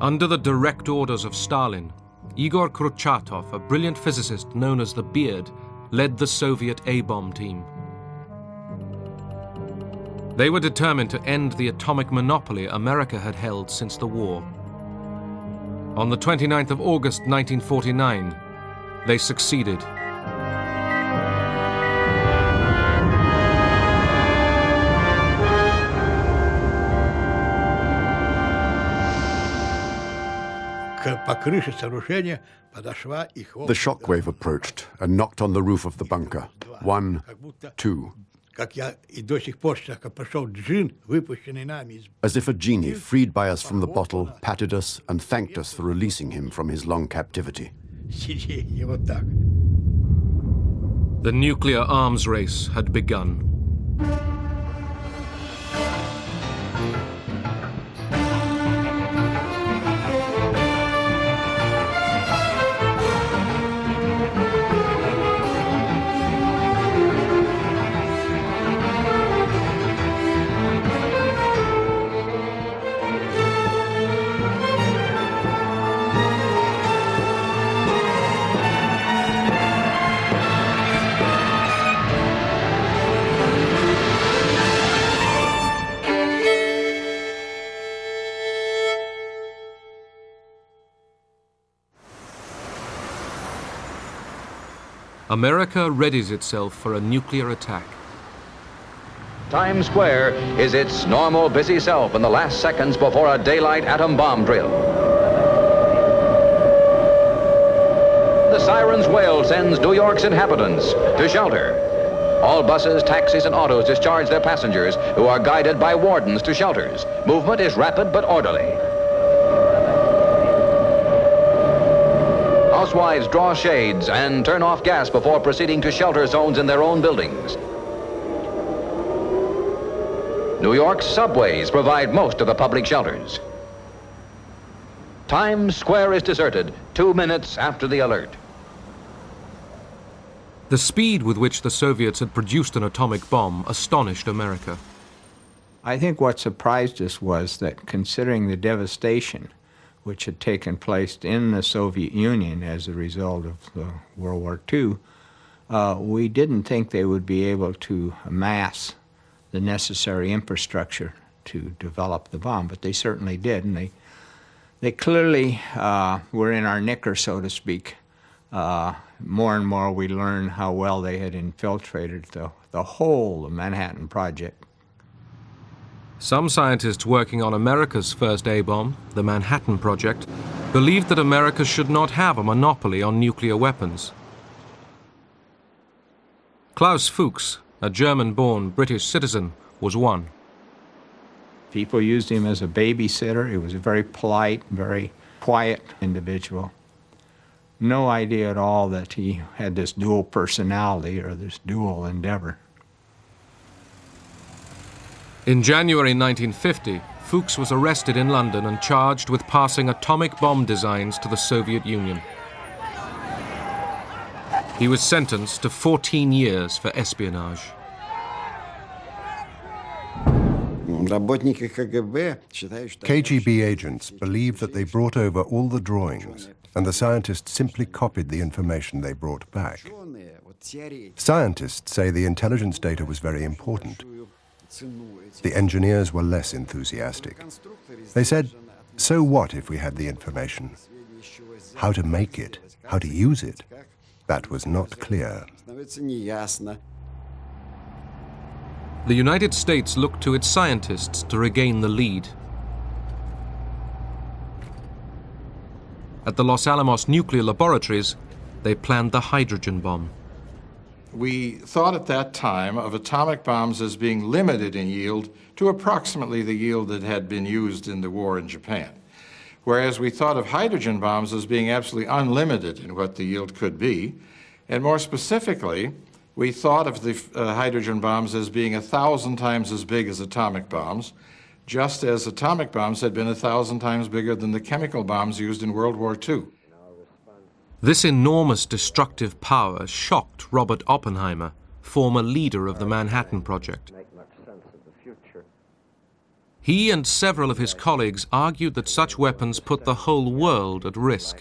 Under the direct orders of Stalin, Igor Kurchatov, a brilliant physicist known as the Beard, led the Soviet A-bomb team. They were determined to end the atomic monopoly America had held since the war. On the 29th of August 1949, they succeeded. The shockwave approached and knocked on the roof of the bunker. 1, 2. As if a genie freed by us from the bottle patted us and thanked us for releasing him from his long captivity. The nuclear arms race had begun. America readies itself for a nuclear attack. Times Square is its normal busy self in the last seconds before a daylight atom bomb drill. The siren's wail sends New York's inhabitants to shelter. All buses, taxis, and autos discharge their passengers, who are guided by wardens to shelters. Movement is rapid but orderly. Housewives draw shades and turn off gas before proceeding to shelter zones in their own buildings. New York's subways provide most of the public shelters. Times Square is deserted 2 minutes after the alert. The speed with which the Soviets had produced an atomic bomb astonished America. I think what surprised us was that, considering the devastation which had taken place in the Soviet Union as a result of the World War II, we didn't think they would be able to amass the necessary infrastructure to develop the bomb, but they certainly did, and they clearly were in our knicker, so to speak. More and more we learned how well they had infiltrated the whole of Manhattan Project. Some scientists working on America's first A-bomb, the Manhattan Project, believed that America should not have a monopoly on nuclear weapons. Klaus Fuchs, a German-born British citizen, was one. People used him as a babysitter. He was a very polite, very quiet individual. No idea at all that he had this dual personality or this dual endeavor. In January 1950, Fuchs was arrested in London and charged with passing atomic bomb designs to the Soviet Union. He was sentenced to 14 years for espionage. KGB agents believed that they brought over all the drawings, and the scientists simply copied the information they brought back. Scientists say the intelligence data was very important. The engineers were less enthusiastic. They said, so what if we had the information? How to make it, how to use it, that was not clear. The United States looked to its scientists to regain the lead. At the Los Alamos nuclear laboratories, they planned the hydrogen bomb. We thought at that time of atomic bombs as being limited in yield to approximately the yield that had been used in the war in Japan, whereas we thought of hydrogen bombs as being absolutely unlimited in what the yield could be, and more specifically, we thought of the hydrogen bombs as being 1,000 times as big as atomic bombs, just as atomic bombs had been 1,000 times bigger than the chemical bombs used in World War II. This enormous destructive power shocked Robert Oppenheimer, former leader of the Manhattan Project. He and several of his colleagues argued that such weapons put the whole world at risk.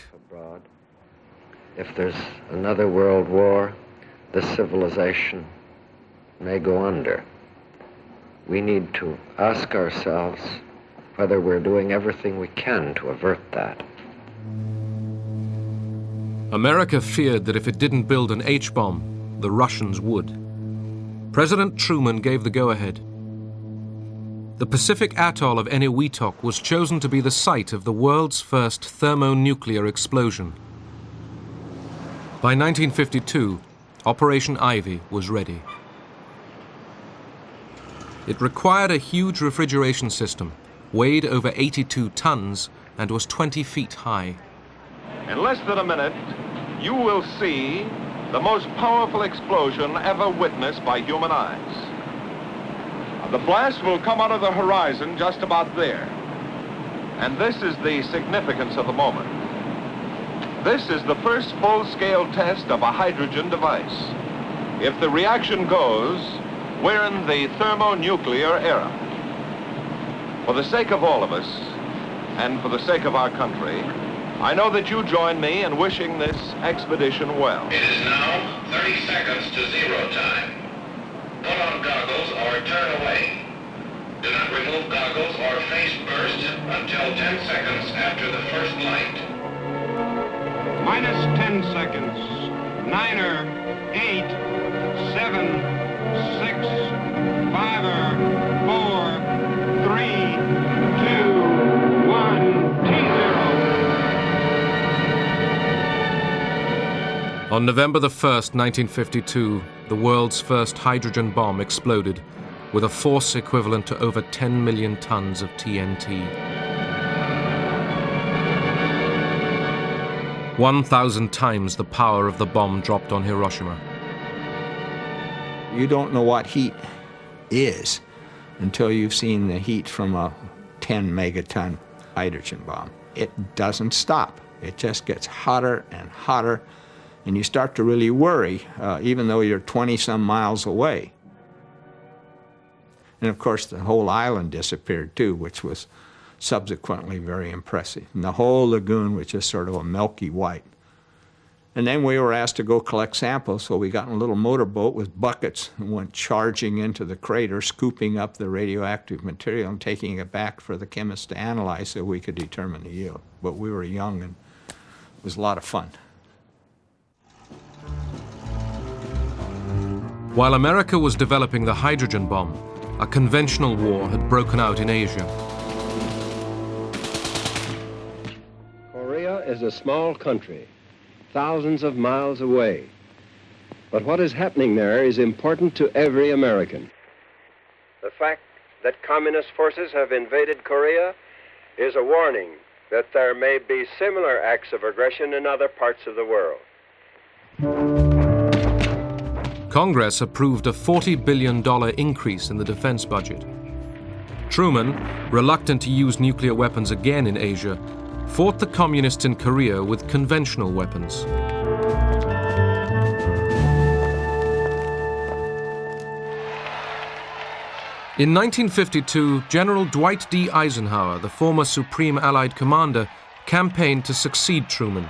If there's another world war, this civilization may go under. We need to ask ourselves whether we're doing everything we can to avert that. America feared that if it didn't build an H-bomb, the Russians would. President Truman gave the go-ahead. The Pacific atoll of Eniwetok was chosen to be the site of the world's first thermonuclear explosion. By 1952, Operation Ivy was ready. It required a huge refrigeration system, weighed over 82 tons, and was 20 feet high. In less than a minute, you will see the most powerful explosion ever witnessed by human eyes. The blast will come out of the horizon just about there. And this is the significance of the moment. This is the first full-scale test of a hydrogen device. If the reaction goes, we're in the thermonuclear era. For the sake of all of us, and for the sake of our country, I know that you join me in wishing this expedition well. It is now 30 seconds to zero time. Put on goggles or turn away. Do not remove goggles or face burst until 10 seconds after the first light. Minus 10 seconds. 9er, 8, 7, 6, 5er, 4, 3, 2, 1, T0. On November the 1st, 1952, the world's first hydrogen bomb exploded with a force equivalent to over 10 million tons of TNT. 1,000 times the power of the bomb dropped on Hiroshima. You don't know what heat is until you've seen the heat from a 10 megaton hydrogen bomb. It doesn't stop. It just gets hotter and hotter, and you start to really worry, even though you're 20-some miles away. And of course, the whole island disappeared too, which was subsequently very impressive. And the whole lagoon was just sort of a milky white. And then we were asked to go collect samples, so we got in a little motorboat with buckets and went charging into the crater, scooping up the radioactive material and taking it back for the chemists to analyze so we could determine the yield. But we were young and it was a lot of fun. While America was developing the hydrogen bomb, a conventional war had broken out in Asia. Korea is a small country, thousands of miles away. But what is happening there is important to every American. The fact that communist forces have invaded Korea is a warning that there may be similar acts of aggression in other parts of the world. Congress approved a $40 billion increase in the defense budget. Truman, reluctant to use nuclear weapons again in Asia, fought the communists in Korea with conventional weapons. In 1952, General Dwight D. Eisenhower, the former Supreme Allied Commander, campaigned to succeed Truman.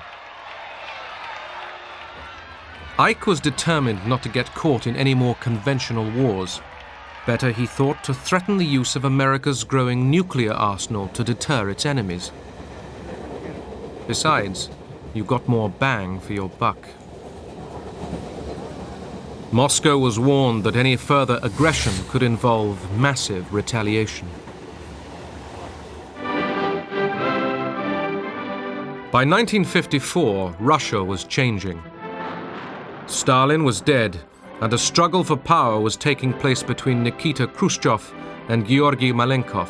Ike was determined not to get caught in any more conventional wars. Better, he thought, to threaten the use of America's growing nuclear arsenal to deter its enemies. Besides, you got more bang for your buck. Moscow was warned that any further aggression could involve massive retaliation. By 1954, Russia was changing. Stalin was dead, and a struggle for power was taking place between Nikita Khrushchev and Georgy Malenkov.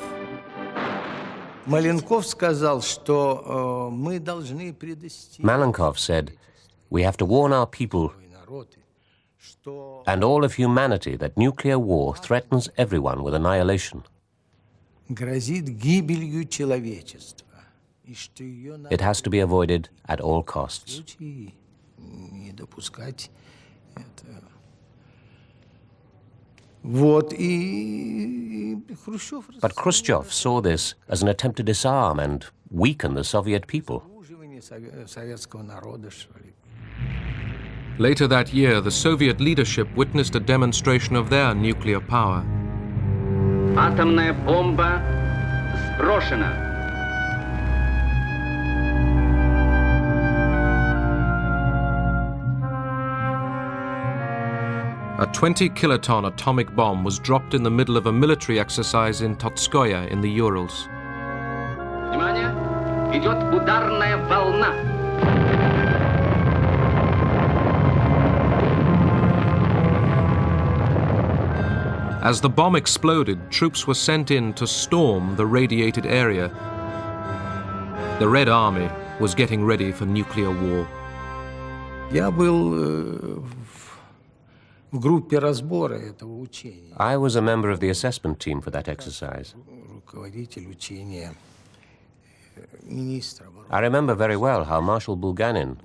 Malenkov said, "We have to warn our people and all of humanity that nuclear war threatens everyone with annihilation. It has to be avoided at all costs." But Khrushchev saw this as an attempt to disarm and weaken the Soviet people. Later that year, the Soviet leadership witnessed a demonstration of their nuclear power. Атомная бомба сброшена. A 20-kiloton atomic bomb was dropped in the middle of a military exercise in Totskoye in the Urals. Внимание! Идет ударная волна. As the bomb exploded, troops were sent in to storm the radiated area. The Red Army was getting ready for nuclear war. I was a member of the assessment team for that exercise. I remember very well how Marshal Bulganin,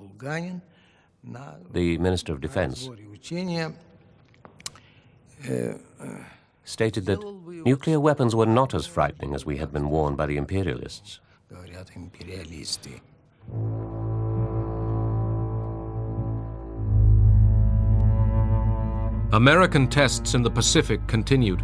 the Minister of Defense, stated that nuclear weapons were not as frightening as we had been warned by the imperialists. American tests in the Pacific continued.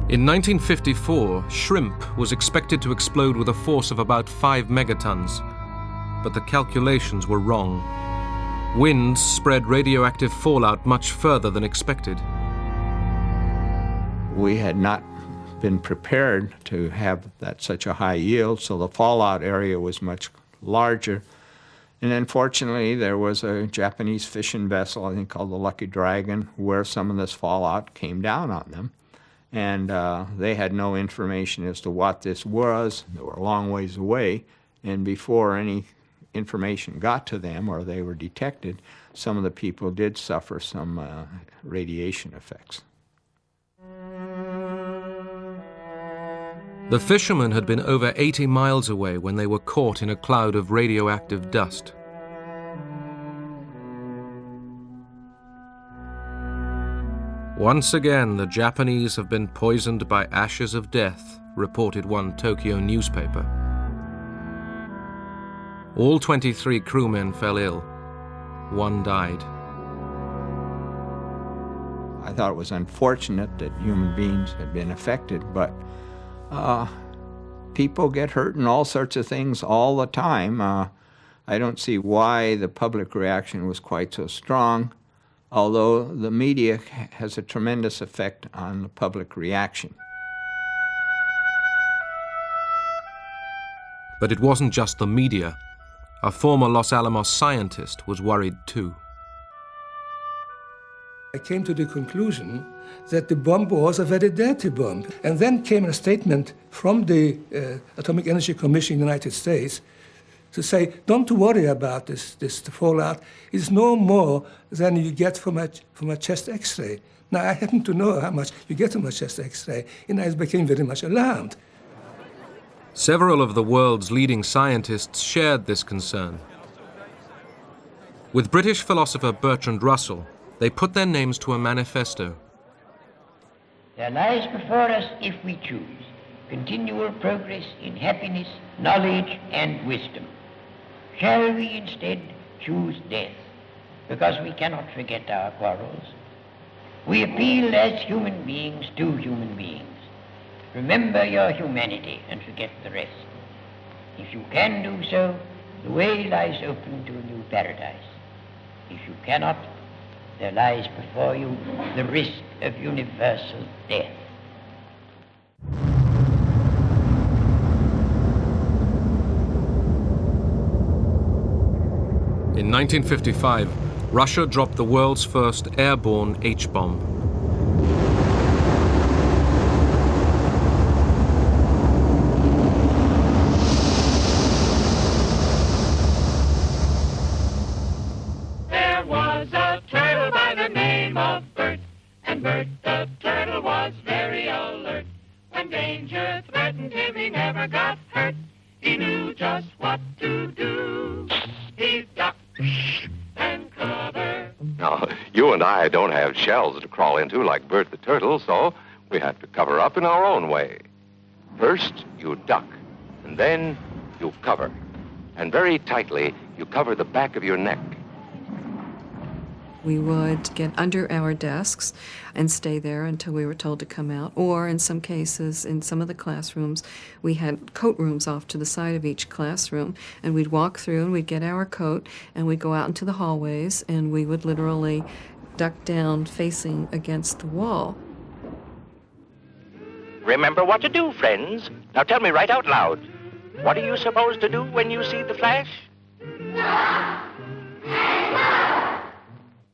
In 1954, shrimp was expected to explode with a force of about 5 megatons, but the calculations were wrong. Winds spread radioactive fallout much further than expected. We had not been prepared to have such a high yield, so the fallout area was much larger. And unfortunately, there was a Japanese fishing vessel, I think called the Lucky Dragon, where some of this fallout came down on them. And they had no information as to what this was. They were a long ways away, and before any information got to them or they were detected, some of the people did suffer some radiation effects. The fishermen had been over 80 miles away when they were caught in a cloud of radioactive dust. Once again, the Japanese have been poisoned by ashes of death, reported one Tokyo newspaper. All 23 crewmen fell ill. One died. I thought it was unfortunate that human beings had been affected, but people get hurt in all sorts of things all the time. I don't see why the public reaction was quite so strong, although the media has a tremendous effect on the public reaction. But it wasn't just the media. A former Los Alamos scientist was worried too. I came to the conclusion that the bomb was a very dirty bomb. And then came a statement from the Atomic Energy Commission in the United States to say, don't worry about this fallout. It's no more than you get from a chest X-ray. Now, I happen to know how much you get from a chest X-ray, and I became very much alarmed. Several of the world's leading scientists shared this concern. With British philosopher Bertrand Russell, they put their names to a manifesto. There lies before us, if we choose, continual progress in happiness, knowledge, and wisdom. Shall we instead choose death, because we cannot forget our quarrels? We appeal as human beings to human beings. Remember your humanity and forget the rest. If you can do so, the way lies open to a new paradise. If you cannot, there lies before you the risk of universal death. In 1955, Russia dropped the world's first airborne H-bomb. There was a turtle by the name of Bert, and Bert the turtle was very alert. When danger threatened him, he never got hurt. He knew just just what to do. He ducked and covered. Now, you and I don't have shells to crawl into like Bert the Turtle, so we have to cover up in our own way. First, you duck, and then you cover. And very tightly, you cover the back of your neck. We would get under our desks and stay there until we were told to come out. Or in some cases, in some of the classrooms, we had coat rooms off to the side of each classroom. And we'd walk through and we'd get our coat and we'd go out into the hallways and we would literally duck down facing against the wall. Remember what to do, friends. Now tell me right out loud. What are you supposed to do when you see the flash?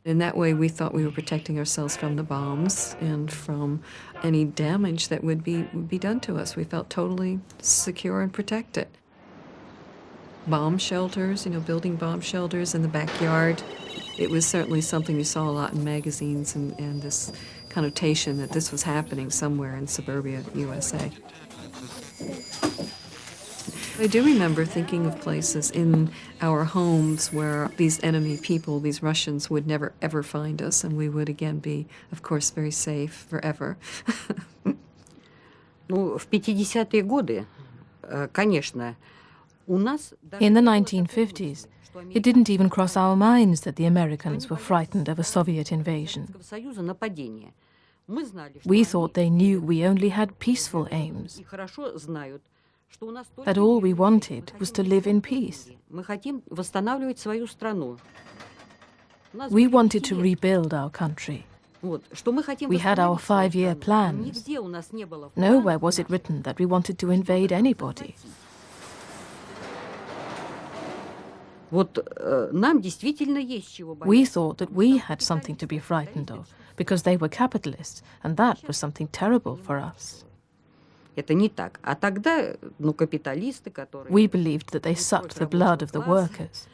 In that way, we thought we were protecting ourselves from the bombs and from any damage that would be done to us. We felt totally secure and protected. Bomb shelters, building bomb shelters in the backyard. It was certainly something you saw a lot in magazines and this connotation that this was happening somewhere in suburbia USA. I do remember thinking of places in our homes where these enemy people, these Russians, would never ever find us, and we would again be, of course, very safe forever. В 50-е годы, конечно, у нас... In the 1950s, it didn't even cross our minds that the Americans were frightened of a Soviet invasion. We thought they knew we only had peaceful aims, that all we wanted was to live in peace. We wanted to rebuild our country. We had our 5-year plans. Nowhere was it written that we wanted to invade anybody. We thought that we had something to be frightened of because they were capitalists, and that was something terrible for us. We believed that they sucked the blood of the workers.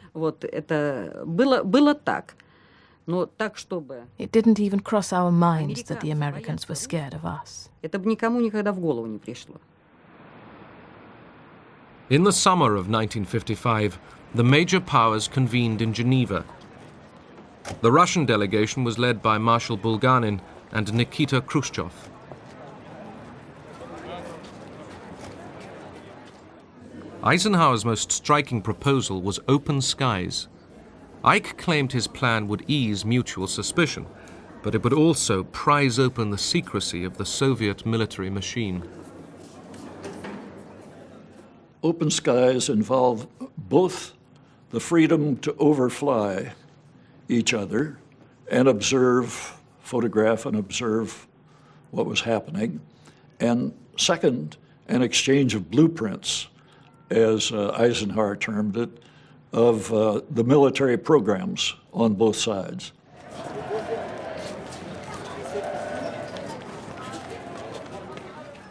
It didn't even cross our minds that the Americans were scared of us. In the summer of 1955, the major powers convened in Geneva. The Russian delegation was led by Marshal Bulganin and Nikita Khrushchev. Eisenhower's most striking proposal was open skies. Ike claimed his plan would ease mutual suspicion, but it would also prise open the secrecy of the Soviet military machine. Open skies involve both the freedom to overfly each other and observe, photograph and observe what was happening, and second, an exchange of blueprints, as Eisenhower termed it, of the military programs on both sides.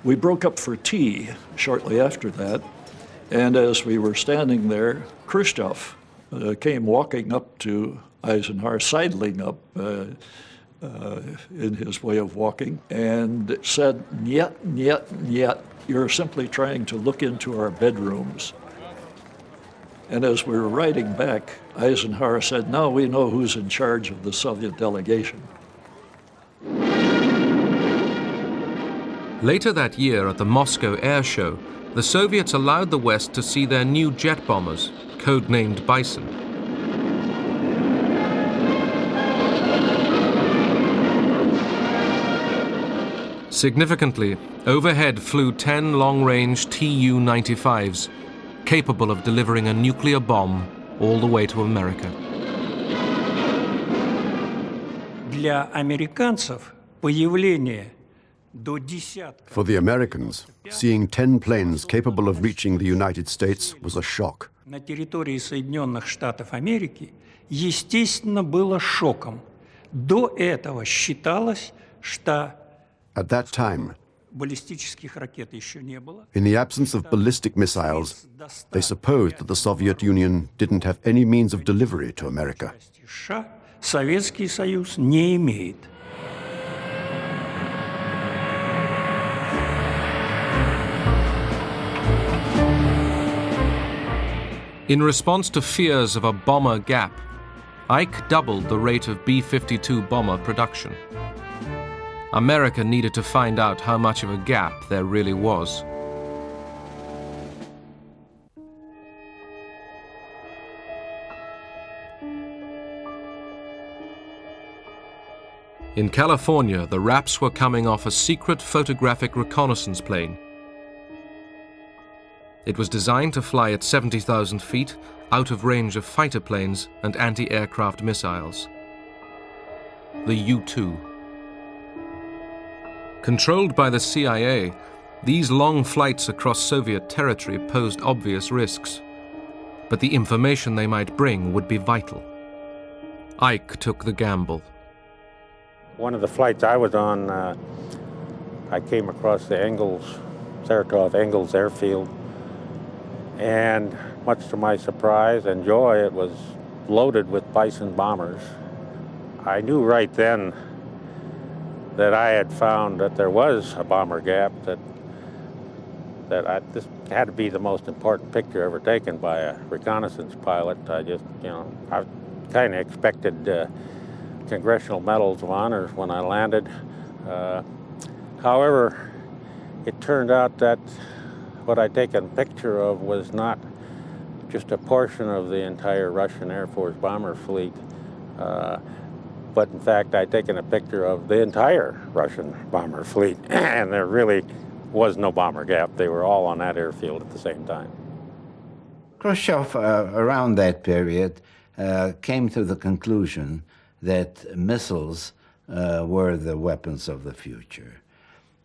We broke up for tea shortly after that, and as we were standing there, Khrushchev came walking up to Eisenhower, sidling up in his way of walking, and said, "Niet, niet, niet. You're simply trying to look into our bedrooms." And as we were riding back, Eisenhower said, "Now we know who's in charge of the Soviet delegation." Later that year at the Moscow Air Show, the Soviets allowed the West to see their new jet bombers, codenamed Bison. Significantly, overhead flew 10 long-range Tu-95s, capable of delivering a nuclear bomb all the way to America. For the Americans, seeing 10 planes capable of reaching the United States was a shock. На территории Соединенных Штатов Америки, естественно, было шоком. До этого считалось, что At that time, баллистических ракет еще не было. in the absence of ballistic missiles, they supposed that the Soviet Union didn't have any means of delivery to America. США Советский Союз не имеет. In response to fears of a bomber gap, Ike doubled the rate of B-52 bomber production. America needed to find out how much of a gap there really was. In California, the Raps were coming off a secret photographic reconnaissance plane. It was designed to fly at 70,000 feet, out of range of fighter planes and anti-aircraft missiles. The U-2. Controlled by the CIA, these long flights across Soviet territory posed obvious risks, but the information they might bring would be vital. Ike took the gamble. One of the flights I was on, I came across the Saratov Engels airfield, and much to my surprise and joy, it was loaded with Bison bombers. I knew right then that I had found that there was a bomber gap, this had to be the most important picture ever taken by a reconnaissance pilot. I just, I kind of expected Congressional Medals of Honor when I landed. However, it turned out that what I'd taken a picture of was not just a portion of the entire Russian Air Force bomber fleet, but in fact I'd taken a picture of the entire Russian bomber fleet, and there really was no bomber gap. They were all on that airfield at the same time. Khrushchev, around that period, came to the conclusion that missiles were the weapons of the future,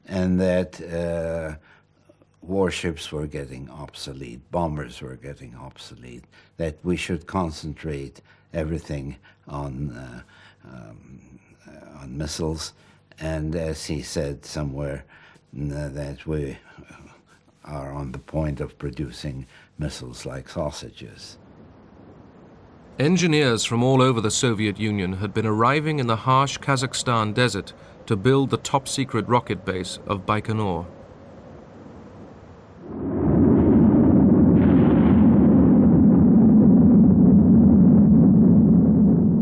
and that warships were getting obsolete, bombers were getting obsolete, that we should concentrate everything on missiles, and as he said somewhere, that we are on the point of producing missiles like sausages. Engineers from all over the Soviet Union had been arriving in the harsh Kazakhstan desert to build the top-secret rocket base of Baikonur.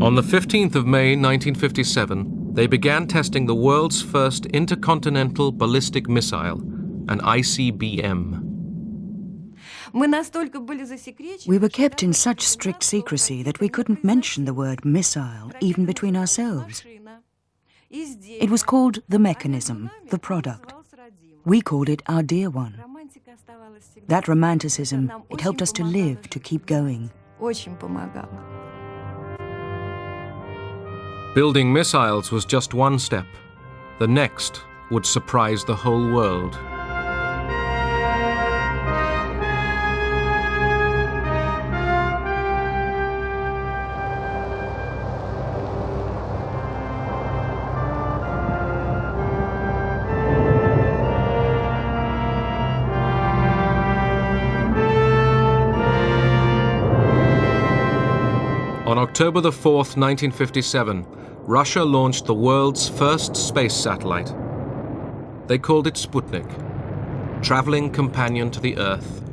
On the 15th of May 1957, they began testing the world's first intercontinental ballistic missile, an ICBM. We were kept in such strict secrecy that we couldn't mention the word missile even between ourselves. It was called the mechanism, the product. We called it our dear one. That romanticism, it helped us to live, to keep going. Building missiles was just one step. The next would surprise the whole world. On October the 4th, 1957, Russia launched the world's first space satellite. They called it Sputnik, traveling companion to the Earth.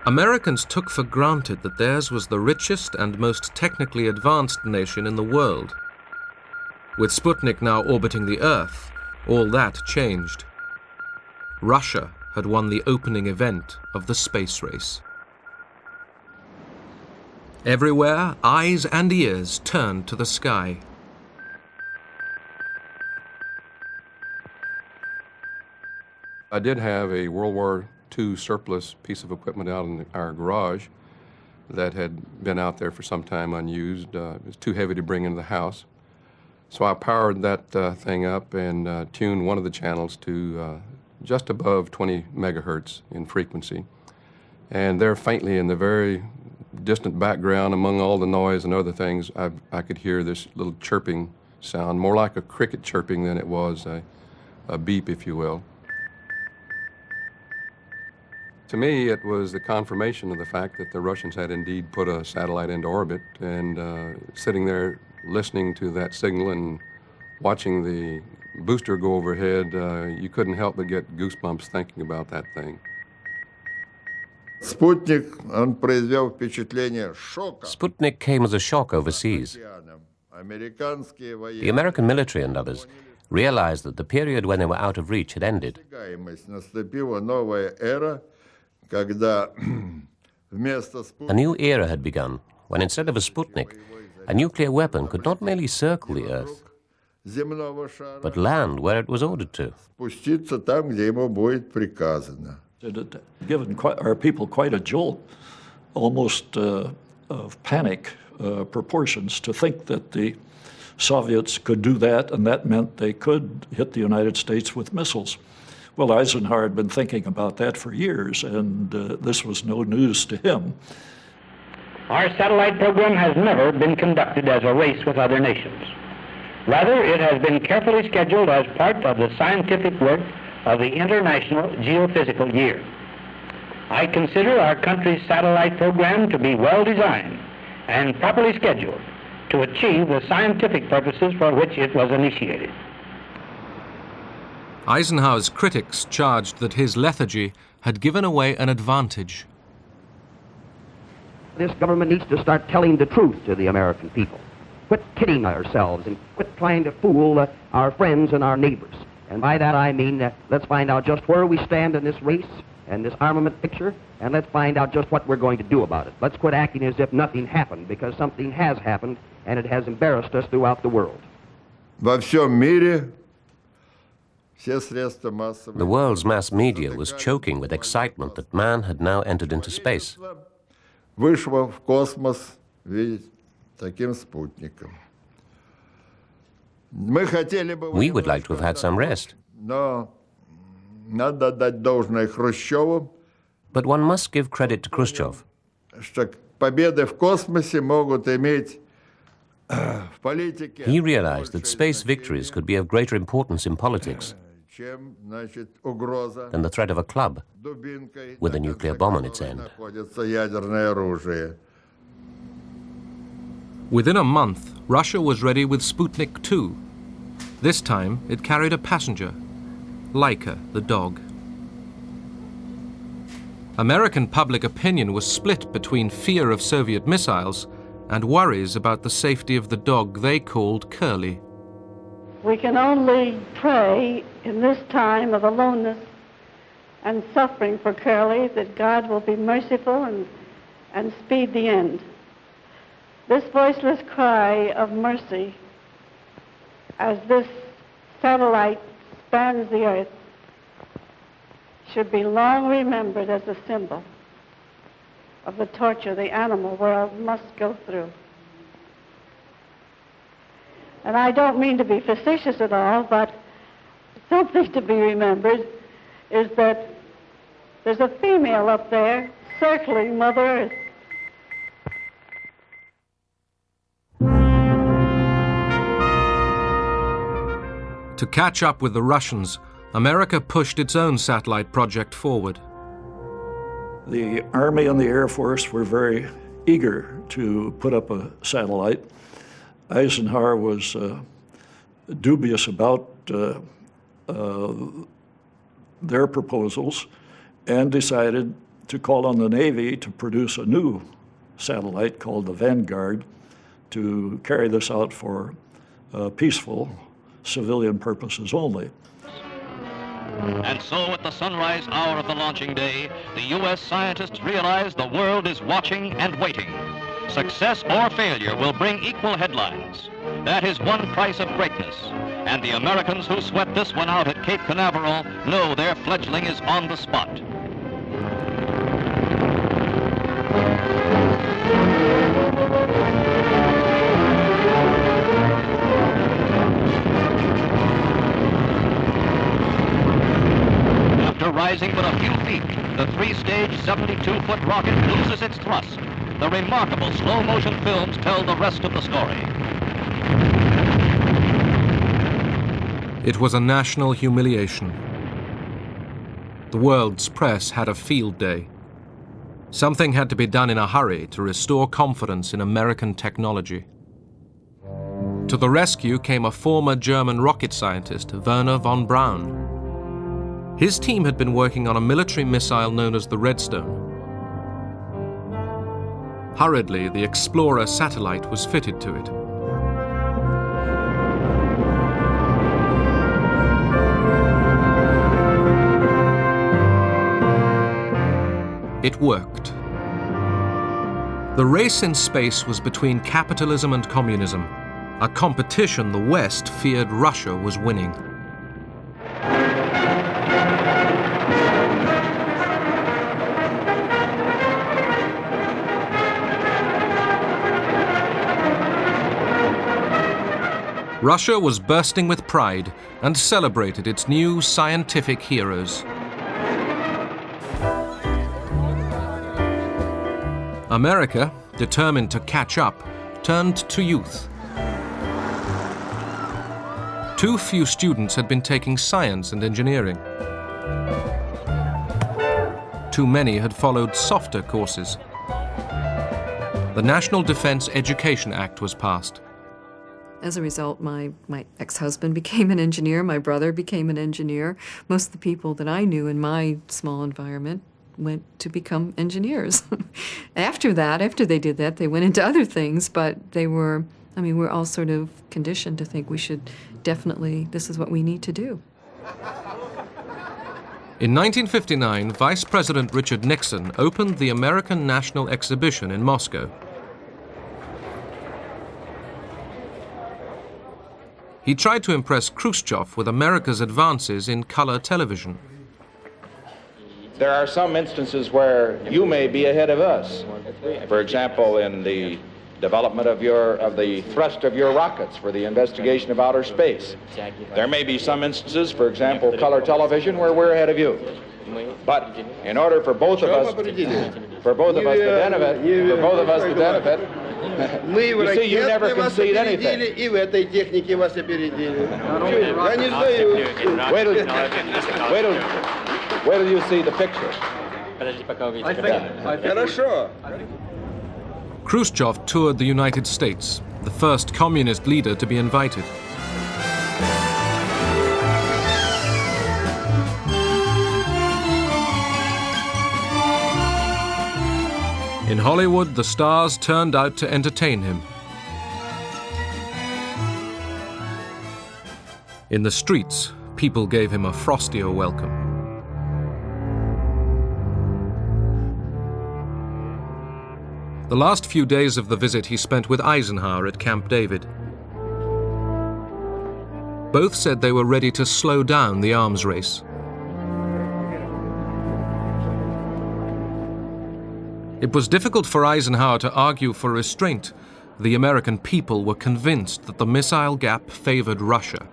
Americans took for granted that theirs was the richest and most technically advanced nation in the world. With Sputnik now orbiting the Earth, all that changed. Russia had won the opening event of the space race. Everywhere, eyes and ears turned to the sky. I did have a World War II surplus piece of equipment out in our garage that had been out there for some time unused. It was too heavy to bring into the house. So I powered that thing up and tuned one of the channels to just above 20 megahertz in frequency. And there faintly in the very distant background, among all the noise and other things, I could hear this little chirping sound, more like a cricket chirping than it was a beep, if you will. To me, it was the confirmation of the fact that the Russians had indeed put a satellite into orbit, and sitting there listening to that signal and watching the booster go overhead, you couldn't help but get goosebumps thinking about that thing. Sputnik came as a shock overseas. The American military and others realized that the period when they were out of reach had ended. A new era had begun when instead of a Sputnik, a nuclear weapon could not merely circle the Earth, but land where it was ordered to. It had given our people quite a jolt, almost of panic proportions, to think that the Soviets could do that, and that meant they could hit the United States with missiles. Well, Eisenhower had been thinking about that for years, and this was no news to him. Our satellite program has never been conducted as a race with other nations. Rather, it has been carefully scheduled as part of the scientific work of the International Geophysical Year. I consider our country's satellite program to be well designed and properly scheduled to achieve the scientific purposes for which it was initiated. Eisenhower's critics charged that his lethargy had given away an advantage. This government needs to start telling the truth to the American people. Quit kidding ourselves and quit trying to fool our friends and our neighbors. And by that I mean let's find out just where we stand in this race and this armament picture, and let's find out just what we're going to do about it. Let's quit acting as if nothing happened, because something has happened, and it has embarrassed us throughout the world. The world's mass media was choking with excitement that man had now entered into space. We would like to have had some rest. But one must give credit to Khrushchev. He realized that space victories could be of greater importance in politics than the threat of a club with a nuclear bomb on its end. Within a month, Russia was ready with Sputnik 2. This time, it carried a passenger, Laika, the dog. American public opinion was split between fear of Soviet missiles and worries about the safety of the dog they called Curly. We can only pray in this time of aloneness and suffering for Curly that God will be merciful and speed the end. This voiceless cry of mercy as this satellite spans the earth should be long remembered as a symbol of the torture the animal world must go through. And I don't mean to be facetious at all, but something to be remembered is that there's a female up there circling Mother Earth. To catch up with the Russians, America pushed its own satellite project forward. The Army and the Air Force were very eager to put up a satellite. Eisenhower was dubious about their proposals and decided to call on the Navy to produce a new satellite called the Vanguard to carry this out for peaceful civilian purposes only. And so at the sunrise hour of the launching day, the U.S. scientists realize the world is watching and waiting. Success or failure will bring equal headlines. That is one price of greatness. And the Americans who sweat this one out at Cape Canaveral know their fledgling is on the spot. After rising but a few feet, the three-stage 72-foot rocket loses its thrust. The remarkable slow-motion films tell the rest of the story. It was a national humiliation. The world's press had a field day. Something had to be done in a hurry to restore confidence in American technology. To the rescue came a former German rocket scientist, Werner von Braun. His team had been working on a military missile known as the Redstone. Hurriedly, the Explorer satellite was fitted to it. It worked. The race in space was between capitalism and communism, a competition the West feared Russia was winning. Russia was bursting with pride and celebrated its new scientific heroes. America, determined to catch up, turned to youth. Too few students had been taking science and engineering. Too many had followed softer courses. The National Defense Education Act was passed. As a result, my ex-husband became an engineer, my brother became an engineer. Most of the people that I knew in my small environment went to become engineers. After they did that, they went into other things, but they were, we're all sort of conditioned to think we should definitely, this is what we need to do. In 1959, Vice President Richard Nixon opened the American National Exhibition in Moscow. He tried to impress Khrushchev with America's advances in color television. There are some instances where you may be ahead of us. For example, in the development of the thrust of your rockets for the investigation of outer space. There may be some instances, for example, color television, where we're ahead of you. But in order for both of us to benefit, you see, you never concede anything. Wait till you see the picture. Khrushchev toured the United States, the first communist leader to be invited. In Hollywood, the stars turned out to entertain him. In the streets, people gave him a frostier welcome. The last few days of the visit he spent with Eisenhower at Camp David. Both said they were ready to slow down the arms race. It was difficult for Eisenhower to argue for restraint. The American people were convinced that the missile gap favored Russia.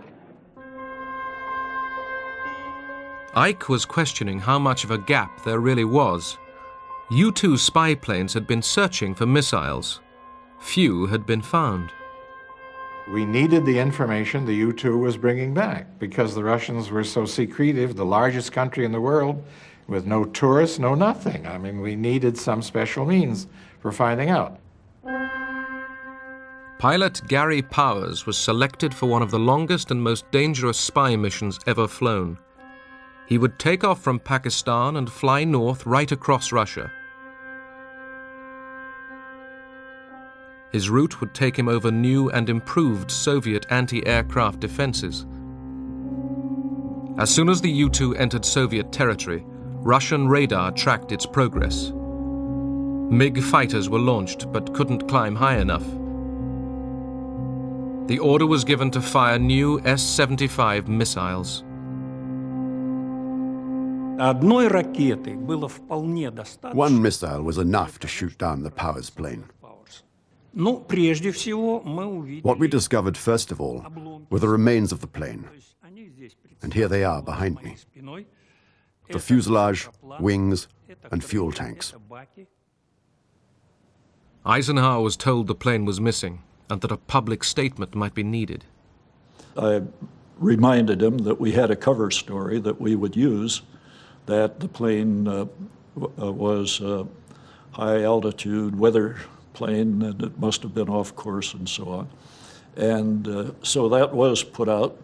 Ike was questioning how much of a gap there really was. U-2 spy planes had been searching for missiles. Few had been found. We needed the information the U-2 was bringing back because the Russians were so secretive, the largest country in the world, with no tourists, no nothing. We needed some special means for finding out. Pilot Gary Powers was selected for one of the longest and most dangerous spy missions ever flown. He would take off from Pakistan and fly north right across Russia. His route would take him over new and improved Soviet anti-aircraft defenses. As soon as the U-2 entered Soviet territory, Russian radar tracked its progress. MiG fighters were launched but couldn't climb high enough. The order was given to fire new S-75 missiles. One missile was enough to shoot down the Powers plane. What we discovered first of all were the remains of the plane. And here they are behind me. The fuselage, wings, and fuel tanks. Eisenhower was told the plane was missing and that a public statement might be needed. I reminded him that we had a cover story that we would use, that the plane was a high-altitude weather plane and it must have been off course and so on. And so that was put out.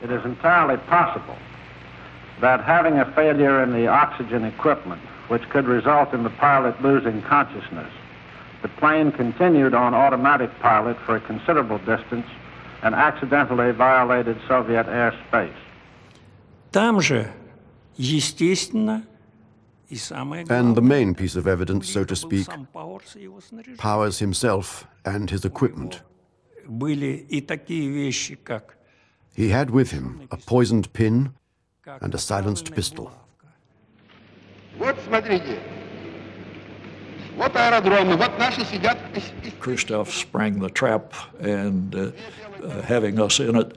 It is entirely possible that having a failure in the oxygen equipment, which could result in the pilot losing consciousness, the plane continued on automatic pilot for a considerable distance and accidentally violated Soviet airspace. And the main piece of evidence, so to speak, Powers himself and his equipment. He had with him a poisoned pin and a silenced pistol. Khrushchev sprang the trap and, having us in it,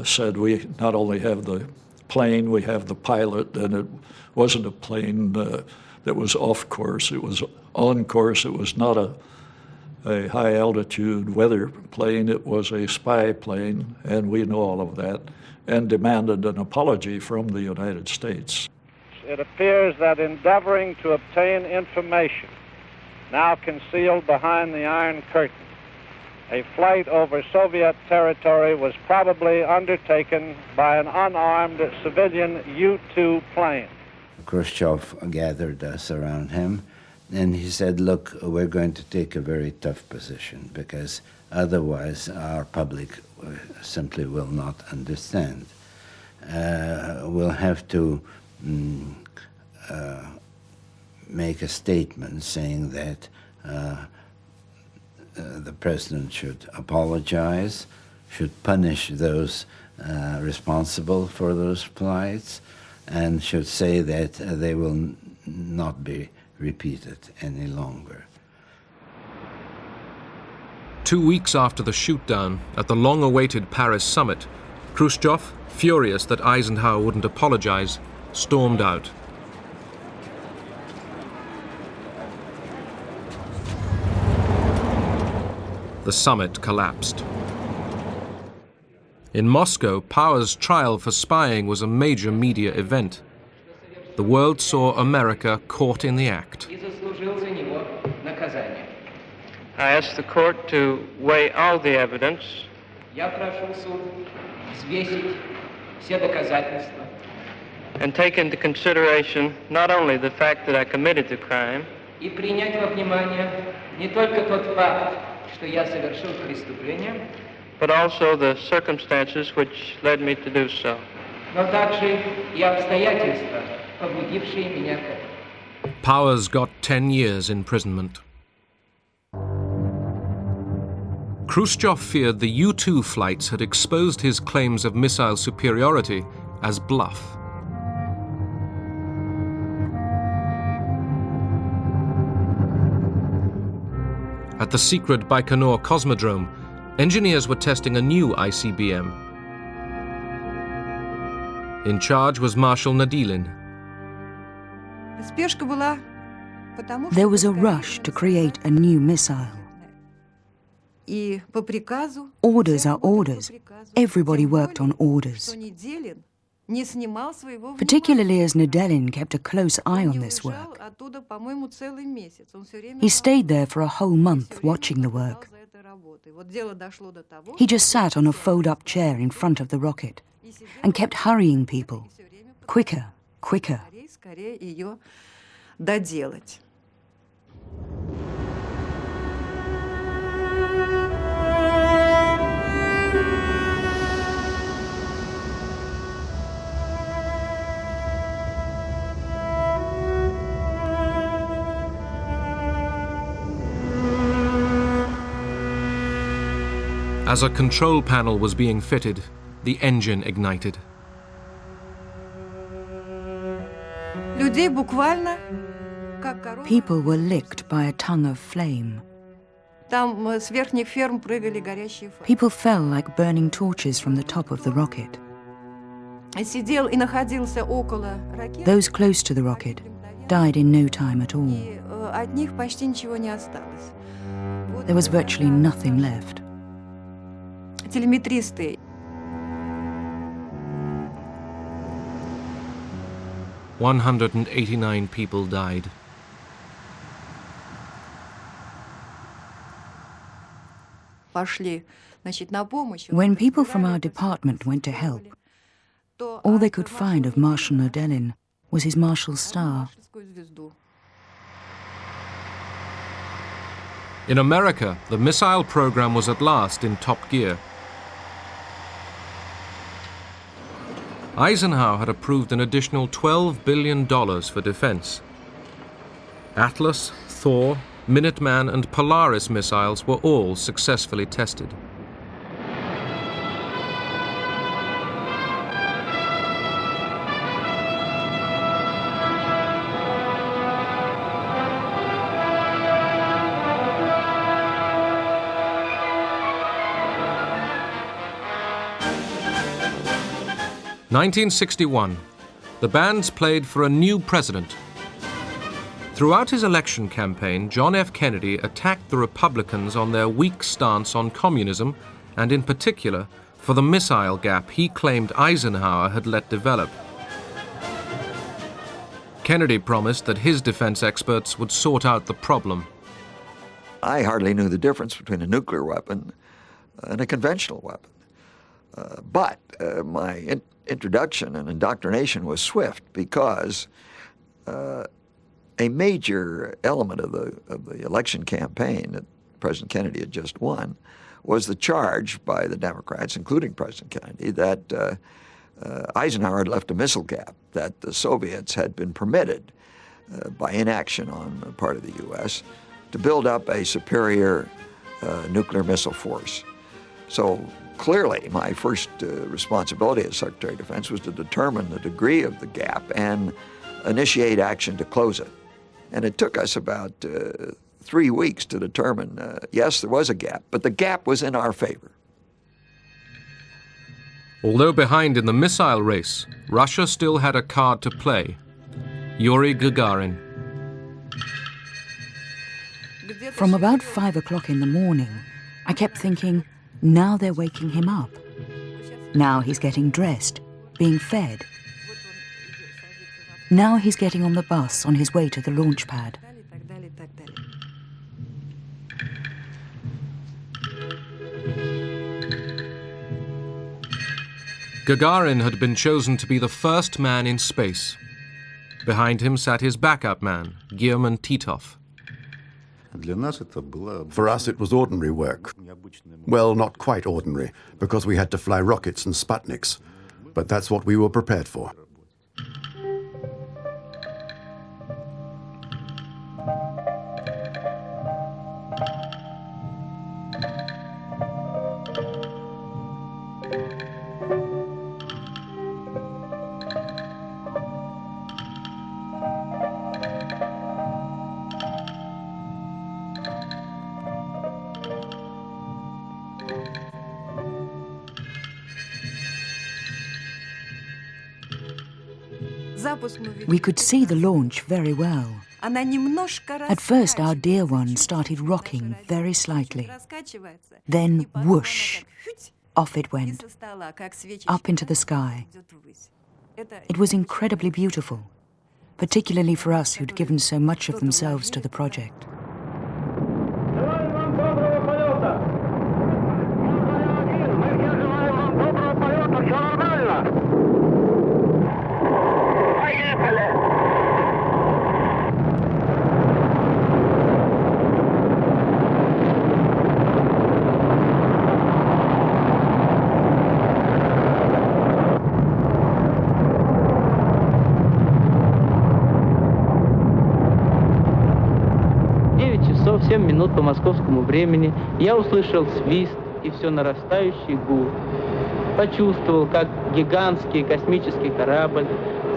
said we not only have the plane, we have the pilot, and it wasn't a plane that was off course, it was on course. It was not a high-altitude weather plane, it was a spy plane, and we know all of that, and demanded an apology from the United States. It appears that endeavoring to obtain information now concealed behind the Iron Curtain, a flight over Soviet territory was probably undertaken by an unarmed civilian U-2 plane. Khrushchev gathered us around him, and he said, look, we're going to take a very tough position because otherwise our public simply will not understand. We'll have to make a statement saying that the president should apologize, should punish those responsible for those flights, and should say that they will not be repeated any longer. 2 weeks after the shoot-down at the long-awaited Paris summit, Khrushchev, furious that Eisenhower wouldn't apologize, stormed out. The summit collapsed. In Moscow, Powers' trial for spying was a major media event. The world saw America caught in the act. I ask the court to weigh all the evidence and take into consideration not only the fact that I committed the crime, but also the circumstances which led me to do so. Powers got 10 years imprisonment. Khrushchev feared the U-2 flights had exposed his claims of missile superiority as bluff. At the secret Baikonur Cosmodrome, engineers were testing a new ICBM. In charge was Marshal Nadilin. There was a rush to create a new missile. Orders are orders. Everybody worked on orders. Particularly as Nadilin kept a close eye on this work. He stayed there for a whole month watching the work. He just sat on a fold-up chair in front of the rocket and kept hurrying people. Quicker, quicker. As a control panel was being fitted, the engine ignited. People were licked by a tongue of flame. People fell like burning torches from the top of the rocket. Those close to the rocket died in no time at all. There was virtually nothing left. 189 people died. When people from our department went to help, all they could find of Marshal Nodelin was his marshal's star. In America, the missile program was at last in top gear. Eisenhower had approved an additional $12 billion for defense. Atlas, Thor, Minuteman and Polaris missiles were all successfully tested. In 1961, the bands played for a new president. Throughout his election campaign, John F. Kennedy attacked the Republicans on their weak stance on communism and, in particular, for the missile gap he claimed Eisenhower had let develop. Kennedy promised that his defense experts would sort out the problem. I hardly knew the difference between a nuclear weapon and a conventional weapon. But my introduction and indoctrination was swift because a major element of the election campaign that President Kennedy had just won was the charge by the Democrats, including President Kennedy, that Eisenhower had left a missile gap, that the Soviets had been permitted by inaction on the part of the U.S. to build up a superior nuclear missile force. So clearly, my first responsibility as Secretary of Defense was to determine the degree of the gap and initiate action to close it. And it took us about 3 weeks to determine, yes, there was a gap, but the gap was in our favor. Although behind in the missile race, Russia still had a card to play: Yuri Gagarin. From about 5 o'clock in the morning, I kept thinking, now they're waking him up. Now he's getting dressed, being fed. Now he's getting on the bus on his way to the launch pad. Gagarin had been chosen to be the first man in space. Behind him sat his backup man, German Titov. For us, it was ordinary work. Well, not quite ordinary, because we had to fly rockets and Sputniks, but that's what we were prepared for. We could see the launch very well. At first, our dear one started rocking very slightly. Then, whoosh, off it went, up into the sky. It was incredibly beautiful, particularly for us who'd given so much of themselves to the project. Часов 7 минут по московскому времени я услышал свист и все нарастающий гул. Почувствовал, как гигантский космический корабль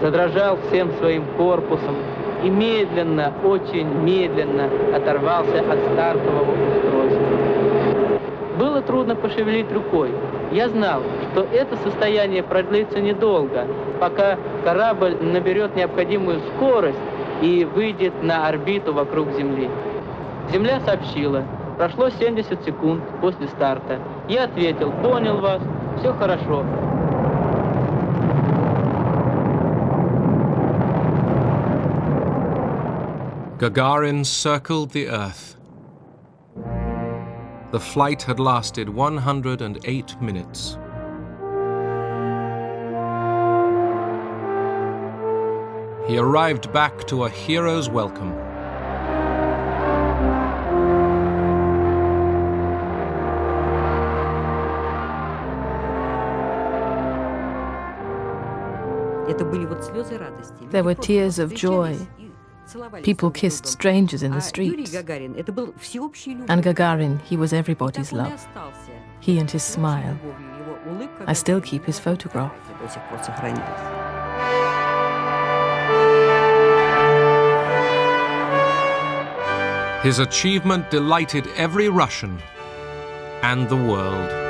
задрожал всем своим корпусом и медленно, очень медленно оторвался от стартового устройства. Было трудно пошевелить рукой. Я знал, что это состояние продлится недолго, пока корабль наберет необходимую скорость и выйдет на орбиту вокруг Земли. Земля сообщила, прошло 70 секунд после старта. Я ответил, понял вас, все хорошо. Gagarin circled the Earth. The flight had lasted 108 minutes. He arrived back to a hero's welcome. There were tears of joy. People kissed strangers in the streets. And Gagarin, he was everybody's love. He and his smile. I still keep his photograph. His achievement delighted every Russian and the world.